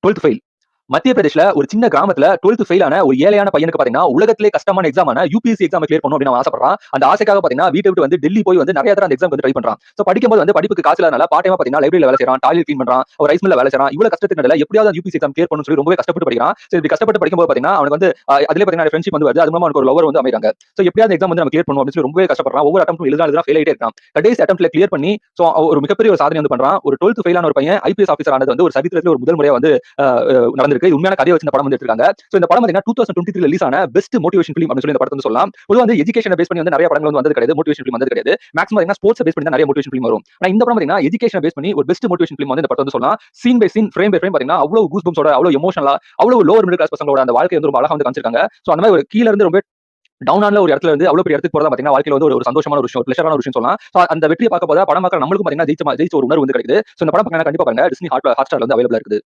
12த் fail. மத்திய பிரதேஷ்ல ஒரு சின்ன கிராமத்துல 12த் ஃபெயில் ஆன ஒரு ஏழையான பையனுக்கு பாத்தீங்கன்னா, உலகத்திலே கஷ்டமான எக்ஸாமான யுபிஎஸ்சி எக்ஸாம் கிளியர் பண்ணணும் அப்படின்னு அவன் ஆசைப்படுறான். அந்த ஆசைக்காக பாத்தீங்கன்னா, வீட்ட விட்டு வந்து டெல்லி போய் வந்து நெறைய தடவ அந்த எக்ஸாம்க்கு வந்து ட்ரை பண்றான். சோ படிக்கும்போது வந்து படிப்புக்கு காசு இல்லாதனால பார்ட் டைமா பாத்தீங்கன்னா, லைப்ரரில வேலை செய்றான், டாய்லெட் கிளீன் பண்றான், ஒரு ரைஸ் மில்ல வேலை செய்றான். இவ்வளவு கஷ்டத்துக்கு நடுவுல எப்படியாவது அந்த யுபிஎஸ்சி எக்ஸாம் கிளியர் பண்ணணும்னு சொல்லி ரொம்பவே கஷ்டப்பட்டு படிக்கிறான். சோ இப்படி கஷ்டப்பட்டு படிக்கும்போது பாத்தீங்கன்னா, அவனுக்கு வந்து அதிலே பாத்தீங்கன்னா ஃப்ரெண்ட்ஷிப் வந்து வருது. அது மூலமா அவனுக்கு ஒரு லவர் வந்து அமையறாங்க. சோ எப்படியாவது எக்ஸாம் வந்து நம்ம கிளியர் பண்ணணும் அப்படின்னு சொல்லி ரொம்பவே கஷ்டப்படுறான். ஒவ்வொரு அட்டெம்ப்டும் எழுதுறான், ஃபெயில் ஆயிட்டே இருக்கான். கடைசி அட்டெம்ப்ட்ல கிளியர் பண்ணி சோ ஒரு மிகப்பெரிய ஒரு சாதனை வந்து பண்றான். ஒரு 12த் ஃபெயில் ஆன ஒரு பையன் ஐபிஎஸ் ஆஃபீசர் ஆனது வந்து ஒரு சரித்திரத்தில ஒரு முதல் முறையா வந்து நடந்திருக்கு. உண்மையான கதைய வச்சு இந்த படம் வந்து எடுத்திருக்காங்க. சோ இந்த படம் பாத்தீங்கன்னா 2023 ரிலீஸ் ஆன பெஸ்ட் மோட்டிவேஷன் ஃபிலிம் அப்படின்னு சொல்லி இந்த படத்தை வந்து சொல்லலாம். பொதுவா வந்து எஜுகேஷனை பேஸ் பண்ணி வந்து நிறைய படங்கள் வந்து வந்தது கிடையாது. மோட்டிவேஷன் ஃபிலிம் வந்தது கிடையாது. மேக்ஸிமம் பாத்தீங்கன்னா ஸ்போர்ட்ஸ் பேஸ் பண்ணி தான் நிறைய மோட்டிவேஷன் ஃபிலிம் வரும். ஆனா இந்த படம் பாத்தீங்கன்னா எஜுகேஷனை பேஸ் பண்ணி ஒரு பெஸ்ட் மோட்டிவேஷன் ஃபிலிம் வந்து இந்த படத்தை வந்து சொல்லலாம். Scene by scene, frame by frame பாத்தீங்கன்னா அவ்வளவு கூஸ் பம்ப்ஸோட, அவ்வளவு எமோஷனலா, அவ்வளவு லோவர் மிடில் கிளாஸ் பசங்களோட அந்த வாழ்க்கைய வந்து ரொம்ப அழகா வந்து காமிச்சிருக்காங்க. சோ அந்த மாதிரி ஒரு கீழ இருந்து ரொம்ப டவுன் ஆன ஒரு இடத்துல இருந்து அவ்வளவு பெரிய இடத்துக்கு போறதா பாத்தீங்கன்னா வாழ்க்கையில வந்து ஒரு சந்தோஷமான ஒரு விஷயம், ஒரு பிளஷரான ஒரு விஷயம் சொல்லலாம். சோ அந்த வெற்றியை பார்க்க போதா படம் பார்க்குற நம்மளுக்கும் பாத்தீங்கன்னா ஜெயிச்ச ஒரு உணர்வு வந்து கிடைக்குது. சோ இந்த படம் கண்டிப்பா பாருங்க. டிஸ்னி ஹாட்ஸ்டார்ல வந்து அவைலபிளா இருக்குது.